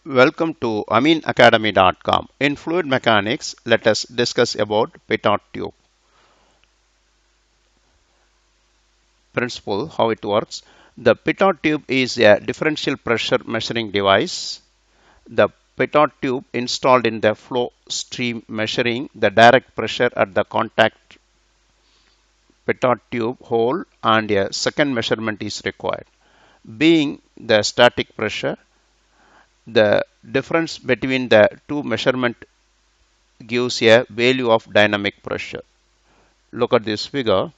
Welcome to aminacademy.com. In fluid mechanics, let us discuss about pitot tube principle, how it works. The pitot tube is a differential pressure measuring device. The pitot tube installed in the flow stream measuring the direct pressure at the contact pitot tube hole, and a second measurement is required. Being the static pressure, the difference between the two measurement gives a value of dynamic pressure. Look at this figure.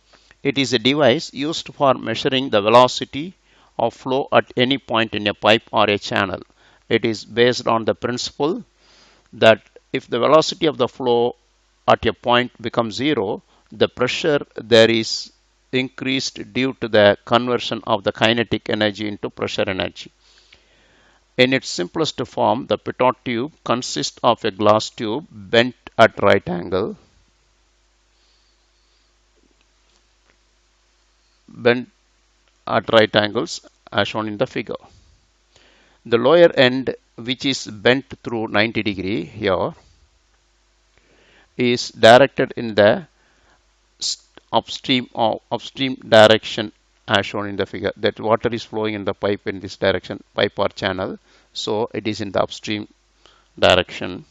It is a device used for measuring the velocity of flow at any point in a pipe or a channel. It is based on the principle that if the velocity of the flow at a point becomes zero, the pressure there is increased due to the conversion of the kinetic energy into pressure energy. In its simplest form, the pitot tube consists of a glass tube bent at right angle, bent at right angles as shown in the figure. The lower end, which is bent through 90 degree here, is directed in the upstream direction as shown in the figure. That water is flowing in the pipe in this direction, pipe or channel, so it is in the upstream direction.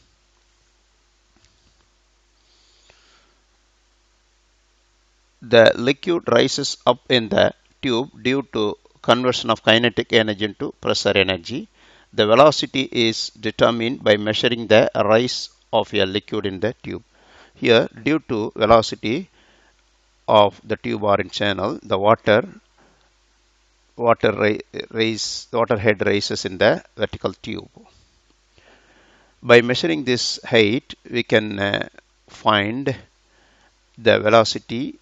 The liquid rises up in the tube due to conversion of kinetic energy into pressure energy. The velocity is determined by measuring the rise of a liquid in the tube. Here, due to velocity of the tube or in channel, the water head rises in the vertical tube. By measuring this height, we can find the velocity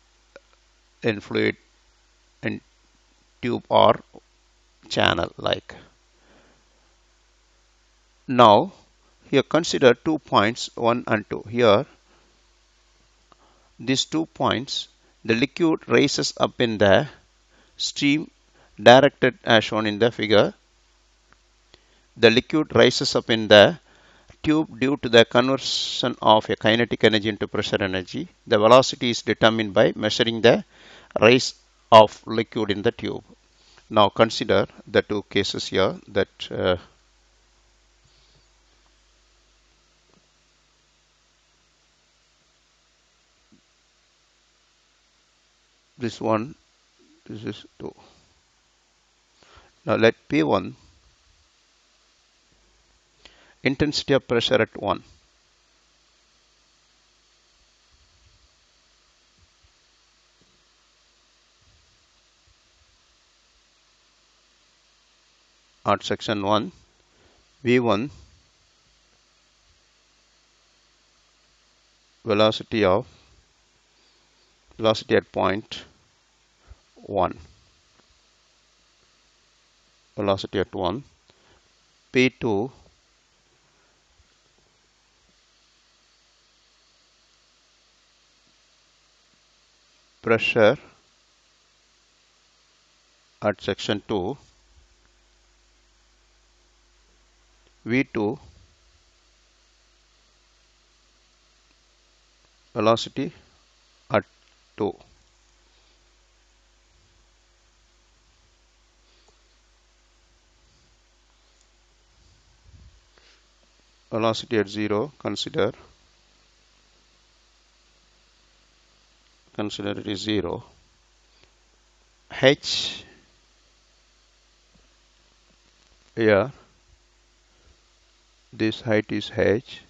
in fluid in tube or channel like. Now here consider 2 points 1 and 2. Here these 2 points, the liquid rises up in the stream directed as shown in the figure. The liquid rises up in the tube due to the conversion of a kinetic energy into pressure energy. The velocity is determined by measuring the rise of liquid in the tube. Now consider the two cases here that this one, this is 2. Now let P1 intensity of pressure at 1. At section 1, V1 velocity at point 1, velocity at 1, P2 pressure at section 2, V2 velocity at 2. Velocity at 0, consider it is 0. H here, this height is H.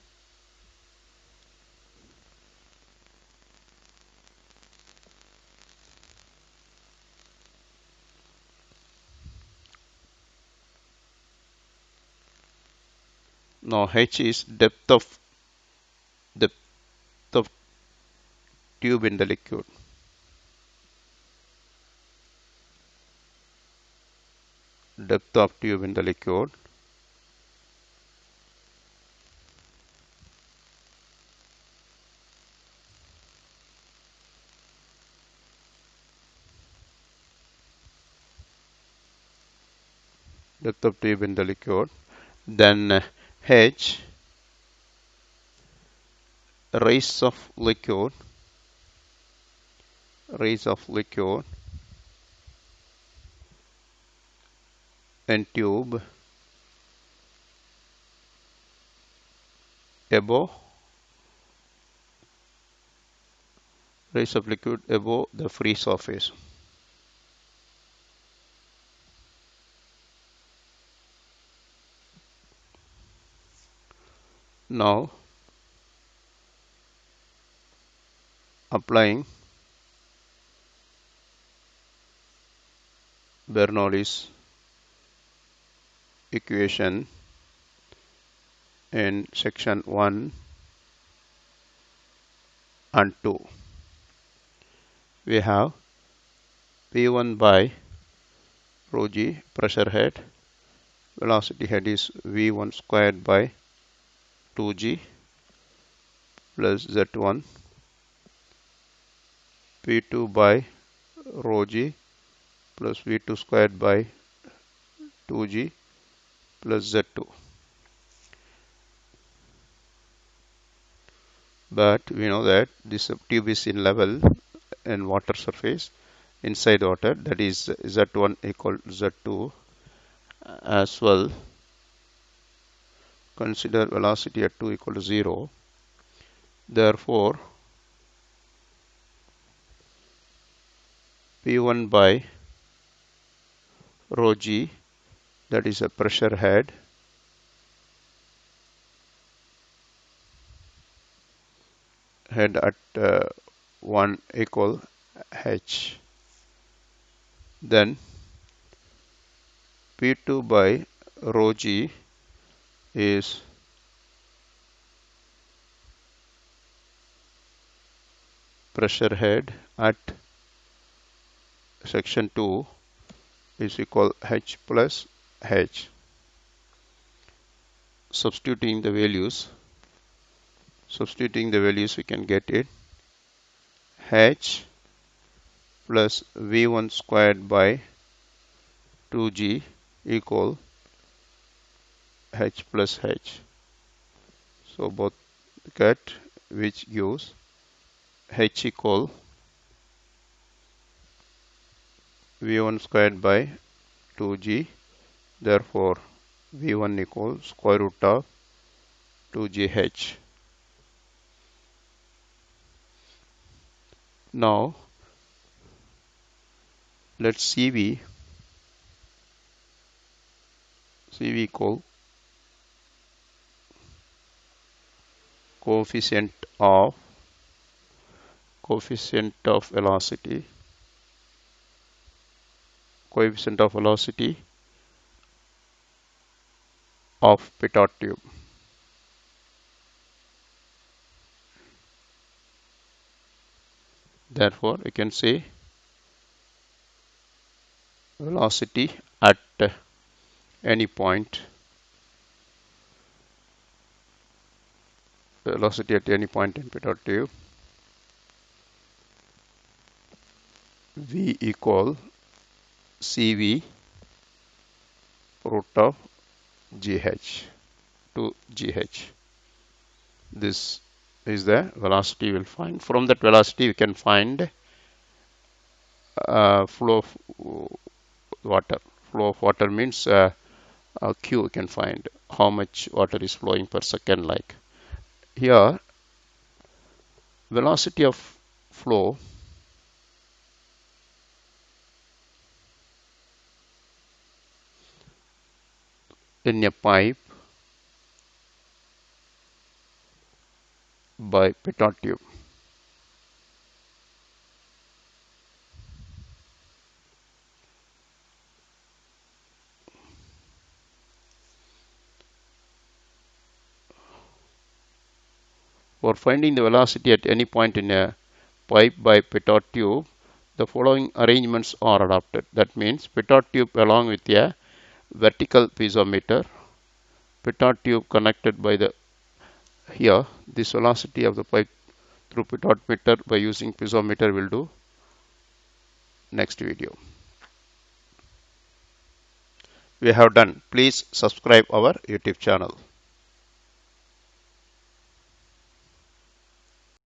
Now H is depth of tube in the liquid. Depth of tube in the liquid. Depth of tube in the liquid. Then H, rise of liquid in tube above the free surface. Now applying Bernoulli's equation in section 1 and 2, we have P1 by rho g, pressure head, velocity head is V1 squared by 2g plus Z1, P2 by rho g plus V2 squared by 2g plus Z2. But we know that this tube is in level in water surface, inside water, that is Z1 equal to Z2. As well, consider velocity at 2 equal to 0. Therefore, P1 by rho g, that is a pressure head, at 1 equal h. Then P2 by rho g is pressure head at section 2 is equal h plus h. Substituting the values, we can get it h plus v1 squared by 2g equal h plus h. So both get, which gives h equal v1 squared by 2g. Therefore, v1 equals square root of 2gh. Now, let CV equal coefficient of velocity of pitot tube. Therefore, we can say velocity at any point in pitot tube, V equal CV root of GH to GH. This is the velocity we'll find. From that velocity, we can find flow of water. Flow of water means Q. We can find how much water is flowing per second. Like here, velocity of flow in a pipe by pitot tube. For finding the velocity at any point in a pipe by pitot tube, the following arrangements are adopted. That means pitot tube along with a vertical piezometer, pitot tube connected by here, this velocity of the pipe through pitot meter by using piezometer will do next video. We have done. Please subscribe our YouTube channel.